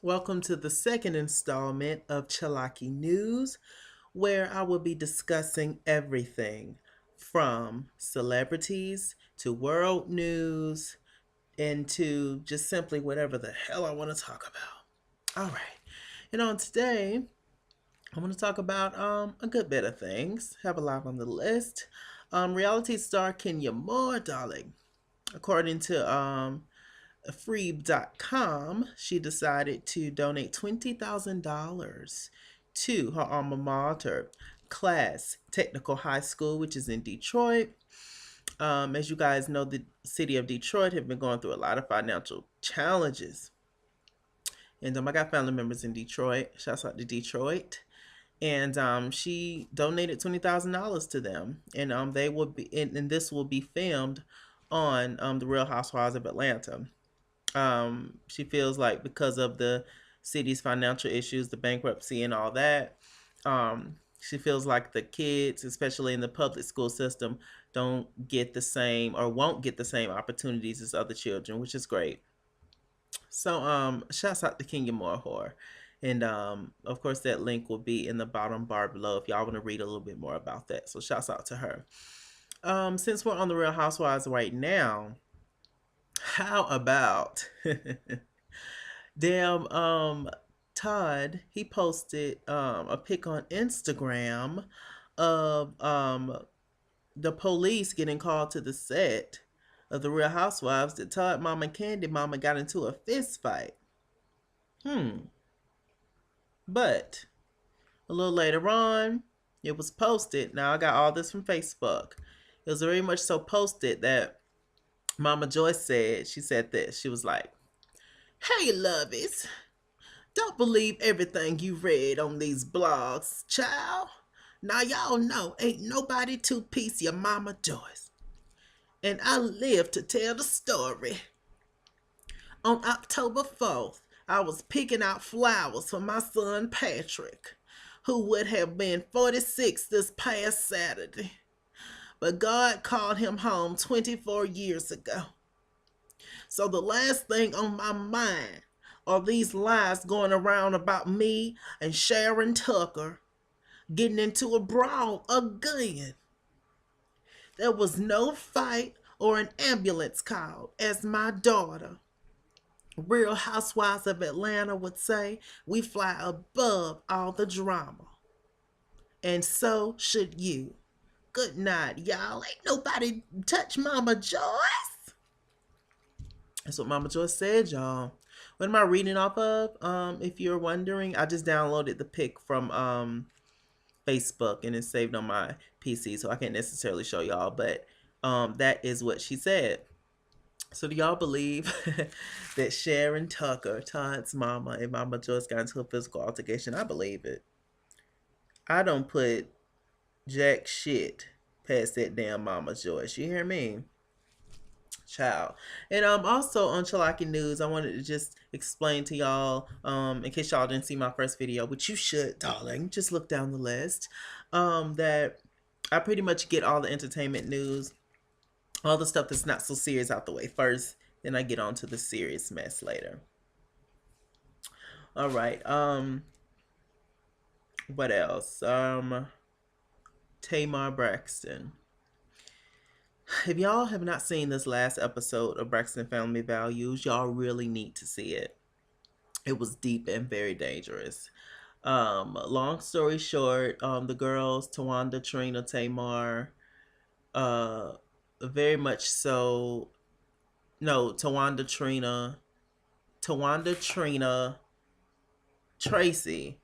Welcome to the second installment of Chalaki News, where I will be discussing everything from celebrities to world news and to just simply whatever the hell I want to talk about. All right. Today I want to talk about a good bit of things. Have a lot on the list. Reality star Kenya Moore, darling. According to Freeb.com, she decided to donate $20,000 to her alma mater, Class Technical High School, which is in Detroit. As you guys know, the city of Detroit have been going through a lot of financial challenges. And I got family members in Detroit. Shouts out to Detroit. And she donated $20,000 to them, and they will be, and this will be filmed on the Real Housewives of Atlanta. She feels like because of the city's financial issues, the bankruptcy, and all that, she feels like the kids, especially in the public school system, don't get the same or won't get the same opportunities as other children, which is great. So, shouts out to Kenya Moore. And of course, that link will be in the bottom bar below if y'all want to read a little bit more about that. So, shouts out to her. Since we're on the Real Housewives right now, how about damn Todd? He posted a pic on Instagram of the police getting called to the set of the Real Housewives that Todd Mama and Candy Mama got into a fist fight. Hmm. But a little later on, it was posted. Now I got all this from Facebook. It was very much so posted that Mama Joyce said, she said this. She was like, "Hey, lovies, don't believe everything you read on these blogs, child. Now y'all know ain't nobody two-piece your Mama Joyce. And I live to tell the story. On October 4th, I was picking out flowers for my son Patrick, who would have been 46 this past Saturday. But God called him home 24 years ago. So the last thing on my mind are these lies going around about me and Sharon Tucker getting into a brawl again. There was no fight or an ambulance called, as my daughter, Real Housewives of Atlanta, would say. We fly above all the drama. And so should you. Good night, y'all. Ain't nobody touch Mama Joyce. That's what Mama Joyce said, y'all. What am I reading off of? If you're wondering, I just downloaded the pic from Facebook and it's saved on my PC, so I can't necessarily show y'all, but that is what she said. So do y'all believe that Sharon Tucker, Todd's mama, and Mama Joyce got into a physical altercation? I believe it. I don't put jack shit past that damn Mama Joyce. You hear me? Child. And also on Chalaki News, I wanted to just explain to y'all, in case y'all didn't see my first video, which you should, darling. Just look down the list. That I pretty much get all the entertainment news, all the stuff that's not so serious out the way first, then I get on to the serious mess later. All right. What else? Tamar Braxton. If y'all have not seen this last episode of Braxton Family Values, y'all really need to see it. It was deep and very dangerous. Long story short, the girls, Tawanda, Trina, Tamar, uh, very much so. No, Tawanda, Trina, Traci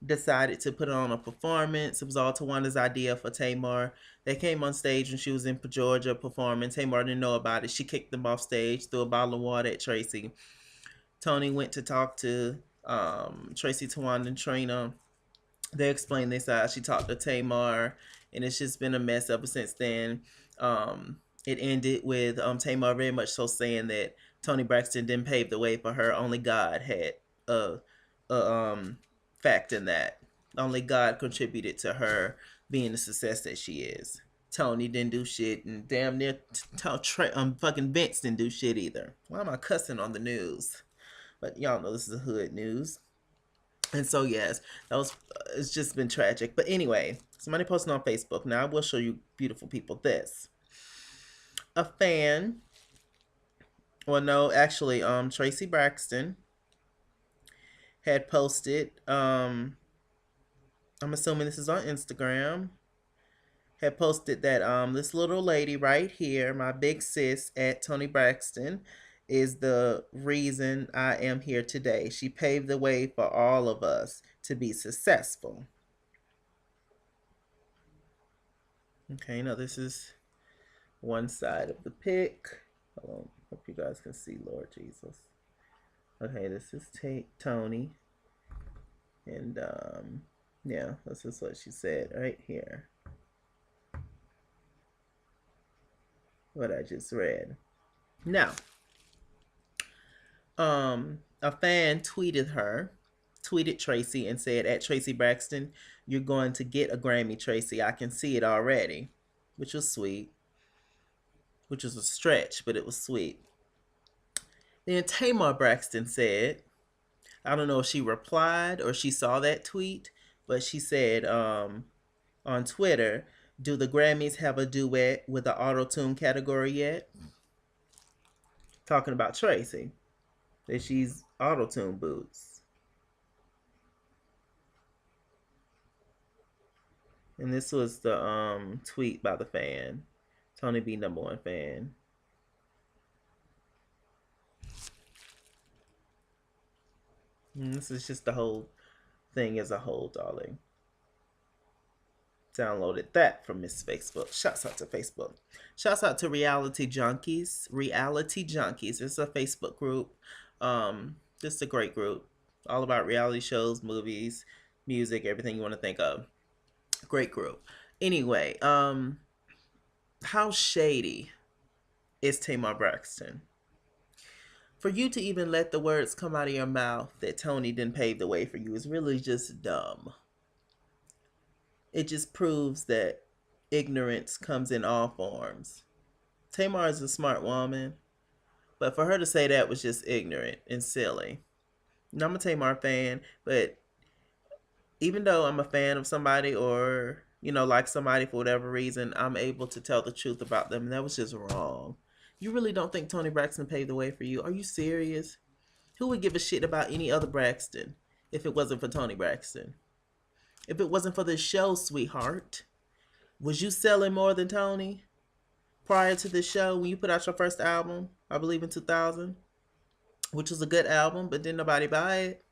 decided to put on a performance. It was all Tawanda's idea for Tamar. They came on stage when she was in Georgia performing. Tamar didn't know about it. She kicked them off stage, threw a bottle of water at Traci. Tony went to talk to Traci, Tawanda, and Trina. They explained their side. She talked to Tamar, and it's just been a mess ever since then. It ended with Tamar very much so saying that Toni Braxton didn't pave the way for her. Only God had a fact in that. Only God contributed to her being the success that she is. Tony didn't do shit, and damn near fucking Vince didn't do shit either. Why am I cussing on the news? But y'all know this is a hood news. And so yes, that was it's just been tragic. But anyway, somebody posted on Facebook. Now I will show you beautiful people this. A fan, well no, actually Traci Braxton had posted I'm assuming this is on Instagram, had posted that this little lady right here, my big sis at Toni Braxton, is the reason I am here today. She paved the way for all of us to be successful. Okay, now this is one side of the pic. Hold on, hope you guys can see, Lord Jesus. Okay, this is Toni, and yeah, this is what she said right here. What I just read. Now, a fan tweeted Traci and said, "At Traci Braxton, you're going to get a Grammy, Traci. I can see it already," which was sweet. Which was a stretch, but it was sweet. Then Tamar Braxton said, I don't know if she replied or she saw that tweet, but she said on Twitter, "Do the Grammys have a duet with the auto tune category yet?" Talking about Traci, that she's auto tune boots. And this was the tweet by the fan, Tony B #1 fan. And this is just the whole thing as a whole, darling. Downloaded that from Miss Facebook. Shouts out to Facebook. Shouts out to Reality Junkies. Reality Junkies. It's a Facebook group. Just a great group. All about reality shows, movies, music, everything you want to think of. Great group. Anyway, how shady is Tamar Braxton? For you to even let the words come out of your mouth that Tony didn't pave the way for you is really just dumb. It just proves that ignorance comes in all forms. Tamar is a smart woman, but for her to say that was just ignorant and silly. Now, I'm a Tamar fan, but even though I'm a fan of somebody or, like somebody for whatever reason, I'm able to tell the truth about them. And that was just wrong. You really don't think Toni Braxton paved the way for you? Are you serious? Who would give a shit about any other Braxton if it wasn't for Toni Braxton? If it wasn't for this show, sweetheart, was you selling more than Tony prior to this show when you put out your first album, I believe in 2000, which was a good album, but didn't nobody buy it?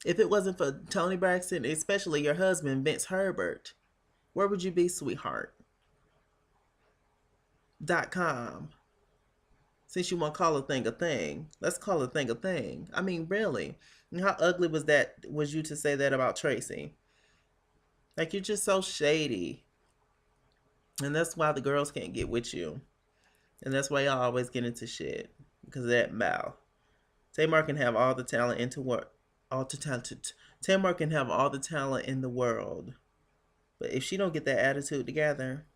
If it wasn't for Toni Braxton, especially your husband, Vince Herbert, where would you be, sweetheart? .com. Since you want to call a thing, let's call a thing. I mean, really. And how ugly was you to say that about Traci? Like, you're just so shady. And that's why the girls can't get with you. And that's why y'all always get into shit. Because of that mouth. Tamar can have all the talent Tamar can have all the talent in the world. But if she don't get that attitude together,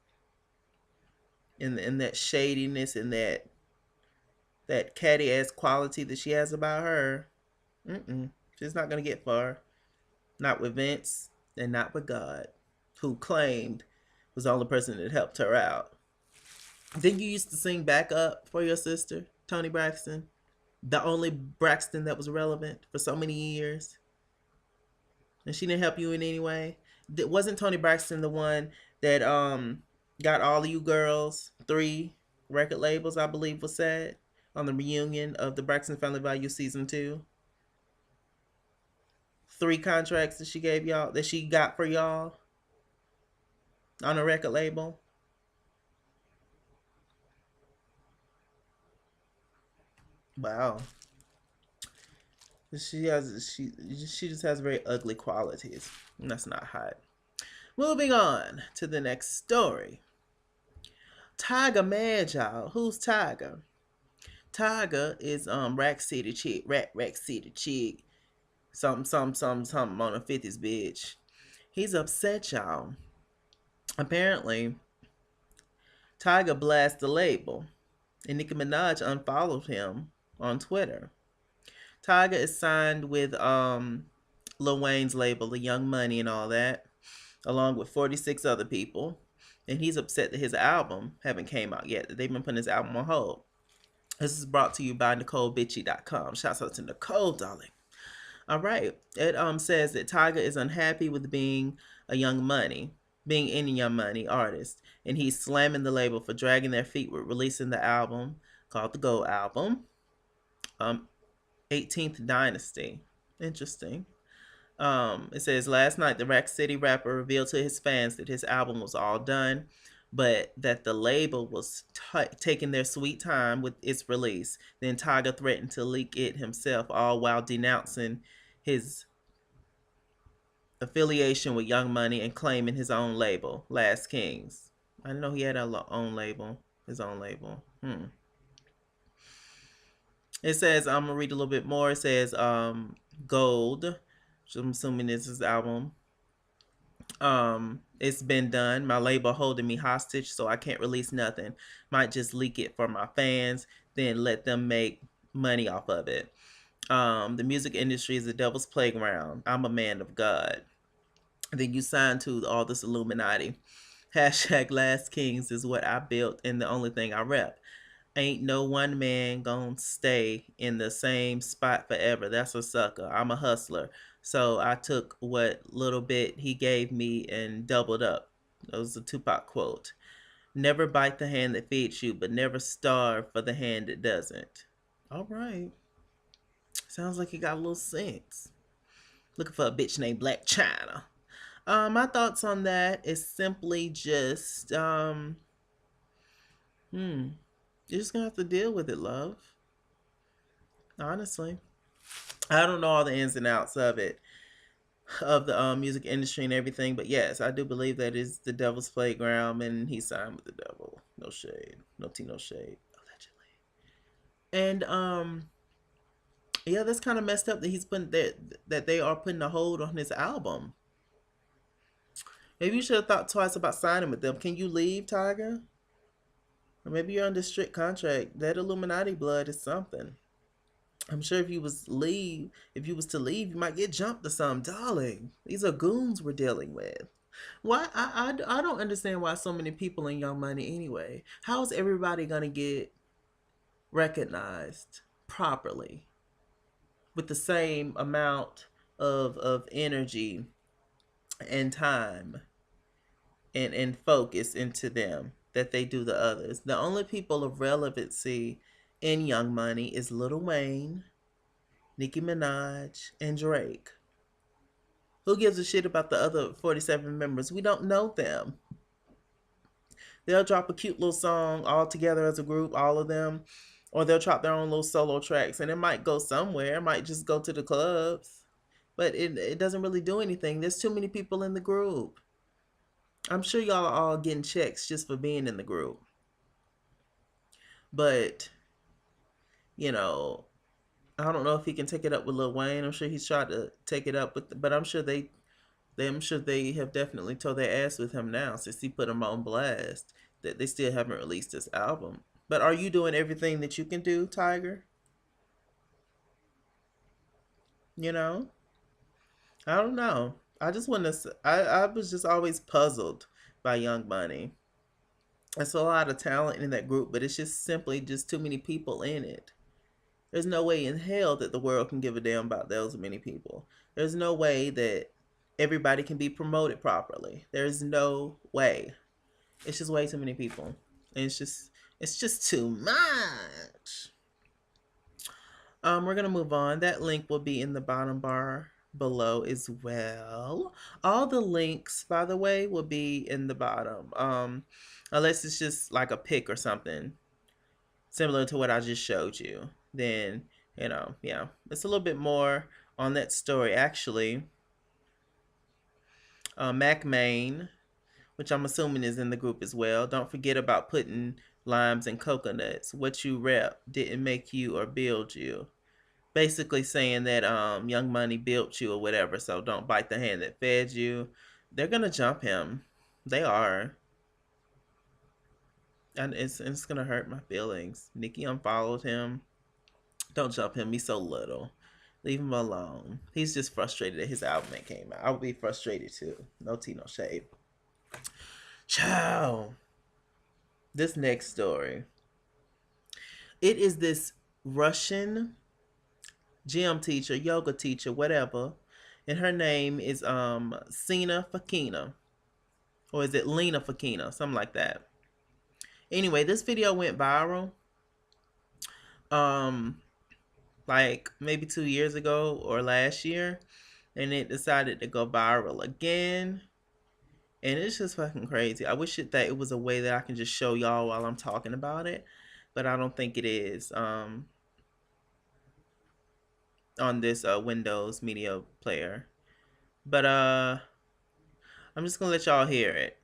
and that shadiness and that catty ass quality that she has about her, she's not gonna get far. Not with Vince and not with God, who claimed was the only person that helped her out. Then you used to sing backup for your sister, Toni Braxton, the only Braxton that was relevant for so many years, and she didn't help you in any way. Wasn't Toni Braxton the one that got all of you girls 3 record labels, I believe was said, on the reunion of the Braxton Family Value Season 2? 3 contracts that she gave y'all, that she got for y'all on a record label. Wow. She just has very ugly qualities. And that's not hot. Moving on to the next story. Tyga mad, y'all. Who's Tyga? Tyga is Rack City chick. Rack City chick. Something on the 50s bitch. He's upset, y'all. Apparently, Tyga blasted the label And Nicki Minaj unfollowed him on Twitter. Tyga is signed with Lil Wayne's label, The Young Money, and all that, along with 46 other people. And he's upset that his album haven't came out yet. That they've been putting his album on hold. This is brought to you by NicoleBitchy.com. Shouts out to Nicole, darling. All right. It says that Tyga is unhappy with a Young Money, being any Young Money artist, and he's slamming the label for dragging their feet with releasing the album called the Go Album, um, 18th Dynasty. Interesting. It says last night the Rack City rapper revealed to his fans that his album was all done, but that the label was taking their sweet time with its release. Then Tyga threatened to leak it himself, all while denouncing his affiliation with Young Money and claiming his own label, Last Kings. I didn't know he had a own label, his own label. It says, I'm gonna read a little bit more. It says, Gold, which I'm assuming is his album. It's been done. My label holding me hostage, so I can't release nothing. Might just leak it for my fans, then let them make money off of it. The music industry is the devil's playground. I'm a man of God. Then you sign to all this Illuminati. Hashtag Last Kings is what I built and the only thing I rep. Ain't no one man gonna stay in the same spot forever. That's a sucker. I'm a hustler. So I took what little bit he gave me and doubled up. That was a Tupac quote. Never bite the hand that feeds you, but never starve for the hand that doesn't. All right. Sounds like he got a little sense. Looking for a bitch named Black China. My thoughts on that is simply just, you're just gonna have to deal with it, love. Honestly, I don't know all the ins and outs of it, of the music industry and everything, but yes, I do believe that is the devil's playground, and he signed with the devil. No shade, no tea, no shade, allegedly. And yeah, that's kind of messed up that he's putting that they are putting a hold on his album. Maybe you should have thought twice about signing with them. Can you leave, Tiger? Or maybe you're under strict contract. That Illuminati blood is something. I'm sure if you was to leave, you might get jumped or something, darling. These are goons we're dealing with. Why I don't understand why so many people in Young Money anyway. How is everybody gonna get recognized properly with the same amount of energy and time and focus into them that they do the others? The only people of relevancy in Young Money is Lil Wayne, Nicki Minaj, and Drake. Who gives a shit about the other 47 members? We don't know them. They'll drop a cute little song all together as a group, all of them, or they'll drop their own little solo tracks, and it might go somewhere. It might just go to the clubs, but it doesn't really do anything. There's too many people in the group. I'm sure y'all are all getting checks just for being in the group. But, you know, I don't know if he can take it up with Lil Wayne. I'm sure he's tried to take it up with, but I'm sure they have definitely told their ass with him now since he put him on blast that they still haven't released this album. But are you doing everything that you can do, Tiger? You know, I don't know. I just want to. I was just always puzzled by Young Money. There's a lot of talent in that group, but it's just simply just too many people in it. There's no way in hell that the world can give a damn about those many people. There's no way that everybody can be promoted properly. There's no way. It's just way too many people. And it's just too much. We're gonna move on. That link will be in the bottom bar below as well. All the links, by the way, will be in the bottom. Unless it's just like a pic or something similar to what I just showed you. Then, yeah, it's a little bit more on that story. Actually, Mac Main, which I'm assuming is in the group as well. Don't forget about putting limes and coconuts. What you rep didn't make you or build you. Basically saying that Young Money built you or whatever, so don't bite the hand that fed you. They're gonna jump him. They are. And it's gonna hurt my feelings. Nikki unfollowed him. Don't jump him. He's so little. Leave him alone. He's just frustrated that his album ain't came out. I would be frustrated too. No tea, no shade. Ciao. This next story. It is this Russian gym teacher, yoga teacher, whatever. And her name is Sina Fakina. Or is it Lena Fakina? Something like that. Anyway, this video went viral. Like maybe 2 years ago or last year. And it decided to go viral again. And it's just fucking crazy. I wish that it was a way that I can just show y'all while I'm talking about it. But I don't think it is. On this Windows Media Player. But I'm just gonna let y'all hear it.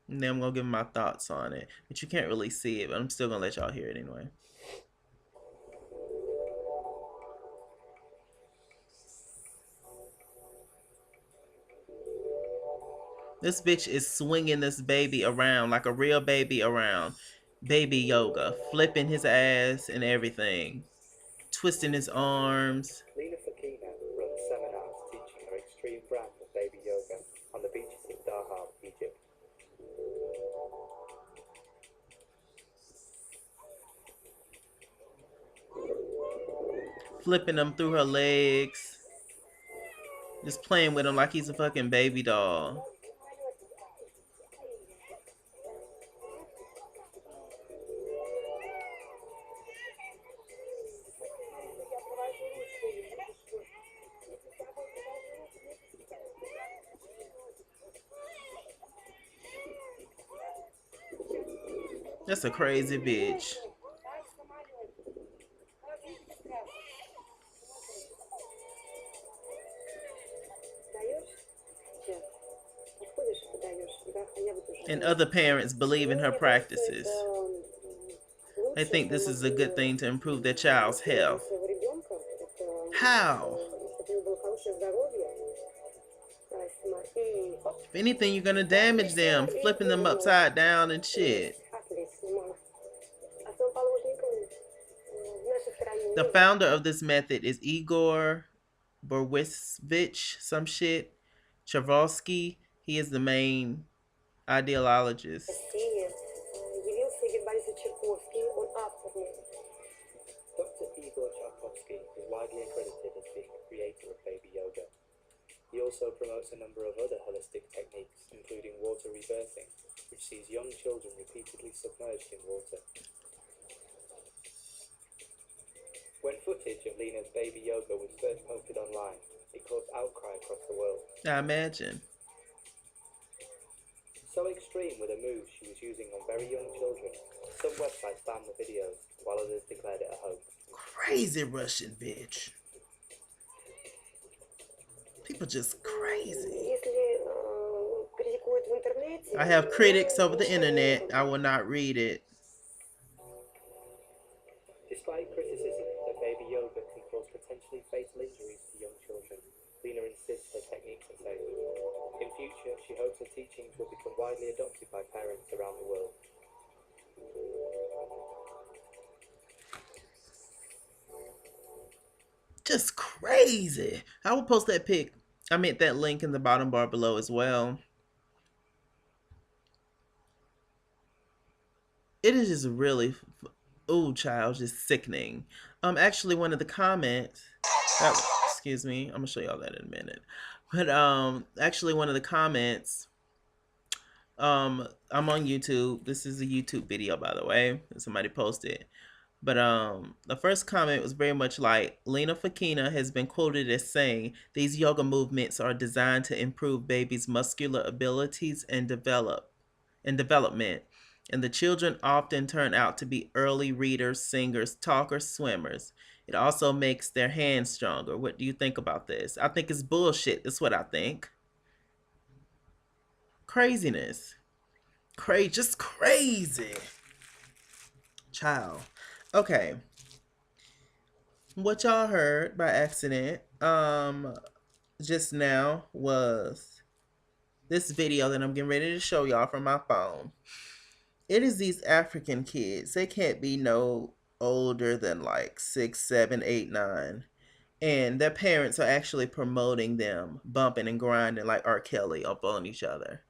And then I'm gonna give my thoughts on it. But you can't really see it, but I'm still gonna let y'all hear it anyway. This bitch is swinging this baby around like a real baby around. Baby yoga. Flipping his ass and everything. Twisting his arms. Lena Fakina runs seminars teaching her extreme brand of baby yoga on the beaches of Dahab, Egypt. Flipping him through her legs. Just playing with him like he's a fucking baby doll. That's a crazy bitch. And other parents believe in her practices. They think this is a good thing to improve their child's health. How? If anything, you're gonna damage them, flipping them upside down and shit. The founder of this method is Igor Borwisvich, some shit. Chavalsky. He is the main ideologist. Dr. Igor Chalaki is widely accredited as being a creator of baby yoga. He also promotes a number of other holistic techniques, including water rebirthing, which sees young children repeatedly submerged in water. When footage of Lena's baby yoga was first posted online, it caused outcry across the world. I imagine. So extreme were the moves she was using on very young children, some websites banned the videos, while others declared it a hoax. Crazy Russian bitch. People just crazy. I have critics over the internet. I will not read it. Despite criticism that baby yoga can cause potentially fatal injuries to young children, Lena insists her techniques are safe. In future, she hopes her teachings will become widely adopted by parents around the world. Just crazy. I will post that pic. I meant that link in the bottom bar below as well. It is just really, ooh, child, just sickening. Actually, one of the comments, excuse me, I'm gonna show y'all that in a minute. But actually, one of the comments, I'm on YouTube. This is a YouTube video, by the way. Somebody posted. But the first comment was very much like, Lena Fakina has been quoted as saying, these yoga movements are designed to improve babies' muscular abilities and development. And the children often turn out to be early readers, singers, talkers, swimmers. It also makes their hands stronger. What do you think about this? I think it's bullshit. That's what I think. Craziness. Just crazy. Child. Okay. What y'all heard by accident just now was this video that I'm getting ready to show y'all from my phone. It is these African kids. They can't be no older than like 6, 7, 8, 9. And their parents are actually promoting them, bumping and grinding like R. Kelly up on each other.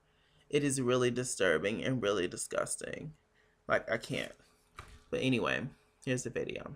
It is really disturbing and really disgusting. Like, I can't. But anyway, here's the video.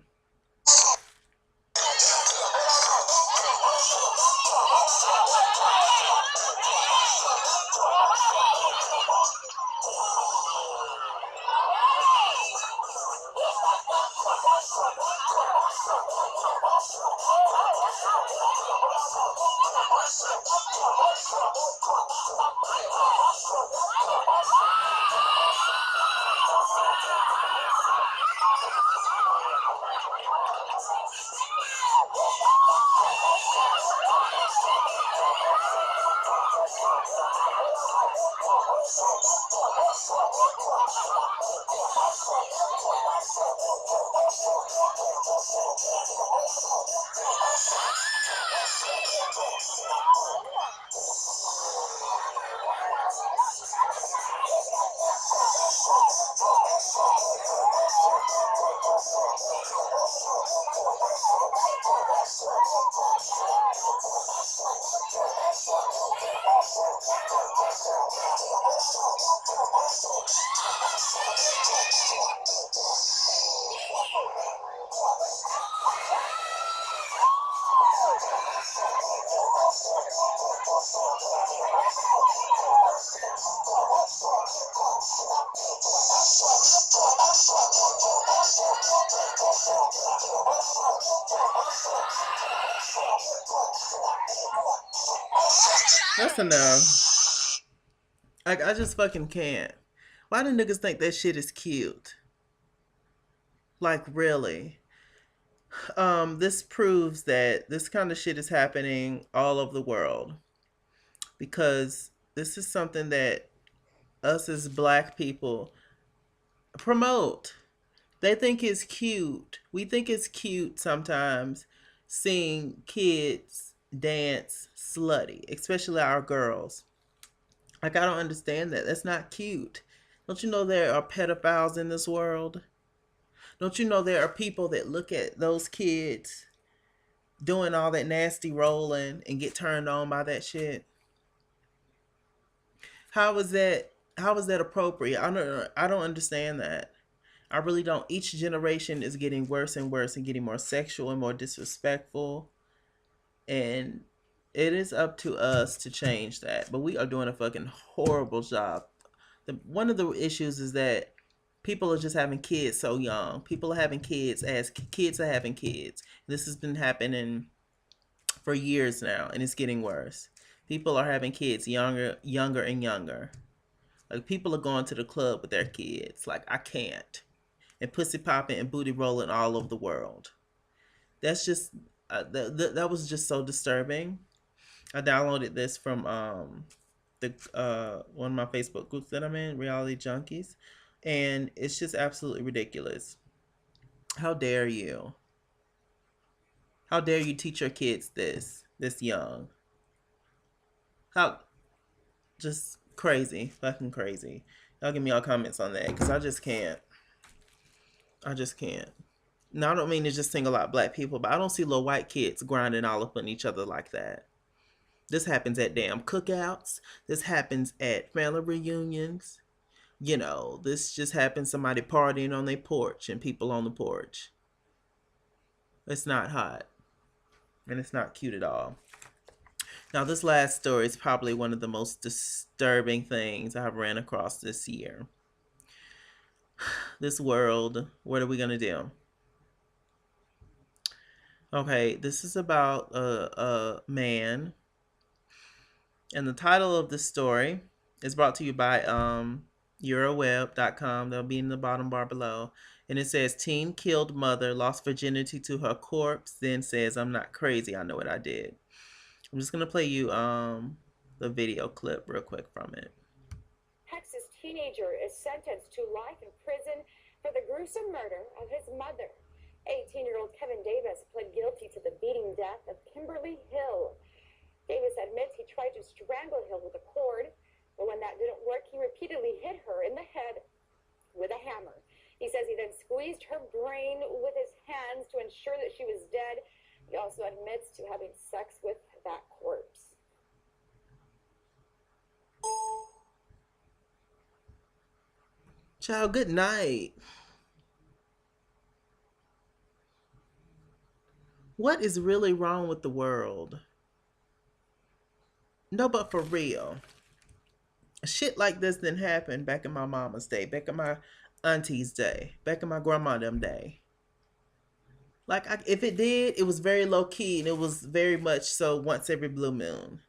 That's enough. I just fucking can't. Why do niggas think that shit is cute? Like, really? This proves that this kind of shit is happening all over the world because this is something that us as black people promote. They think it's cute. We think it's cute sometimes seeing kids dance slutty, especially our girls. Like, I don't understand that. That's not cute. Don't you know there are pedophiles in this world? Don't you know there are people that look at those kids doing all that nasty rolling and get turned on by that shit? How is that appropriate? I don't understand that. I really don't. Each generation is getting worse and worse and getting more sexual and more disrespectful. And it is up to us to change that. But we are doing a fucking horrible job. One of the issues is that people are just having kids so young. People are having kids as kids are having kids. This has been happening for years now, and it's getting worse. People are having kids younger and younger. Like, people are going to the club with their kids. Like, I can't. And pussy popping and booty rolling all over the world. That's just that was just so disturbing. I downloaded this from the one of my Facebook groups that I'm in, Reality Junkies, and it's just absolutely ridiculous. How dare you? How dare you teach your kids this young? How just crazy, fucking crazy. Y'all give me all comments on that because I just can't. I just can't. Now I don't mean to just single out black people, but I don't see little white kids grinding all up on each other like that. This happens at damn cookouts. This happens at family reunions. This just happens somebody partying on their porch and people on the porch. It's not hot. And it's not cute at all. Now, this last story is probably one of the most disturbing things I've ran across this year. This world, what are we going to do? Okay, this is about a man. And the title of the story is brought to you by Euroweb.com. They'll be in the bottom bar below. And it says, teen killed mother, lost virginity to her corpse, then says, I'm not crazy, I know what I did. I'm just going to play you the video clip real quick from it. Texas teenager is sentenced to life in prison for the gruesome murder of his mother. 18-year-old Kevin Davis pled guilty to the beating death of Kimberly Hill. Davis admits he tried to strangle Hill with a cord, but when that didn't work, he repeatedly hit her in the head with a hammer. He says he then squeezed her brain with his hands to ensure that she was dead. He also admits to having sex with that corpse. Child, good night. What is really wrong with the world? No, but for real. Shit like this didn't happen back in my mama's day, back in my auntie's day, back in my grandma them day. Like, if it did, it was very low key and it was very much so once every blue moon.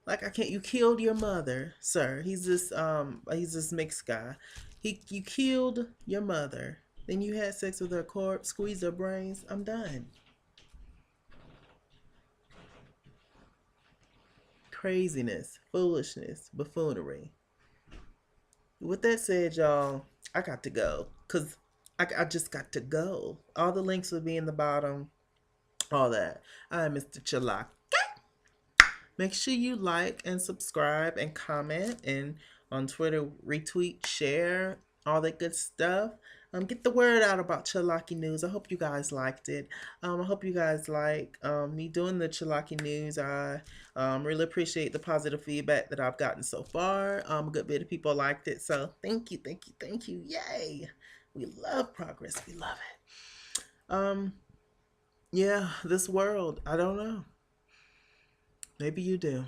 Like, I can't. You killed your mother, sir. He's this mixed guy. You killed your mother. Then you had sex with her corpse, squeezed her brains. I'm done. Craziness, foolishness, buffoonery. With that said, y'all, I got to go because I just got to go. All the links will be in the bottom. All that. I'm Mr. Chalaki. Make sure you like and subscribe and comment, and on Twitter retweet, share, all that good stuff. Get the word out about Chalaki News. I hope you guys liked it. I hope you guys like me doing the Chalaki News. I really appreciate the positive feedback that I've gotten so far. A good bit of people liked it, so thank you, thank you, thank you. Yay! We love progress. We love it. Yeah, this world. I don't know. Maybe you do.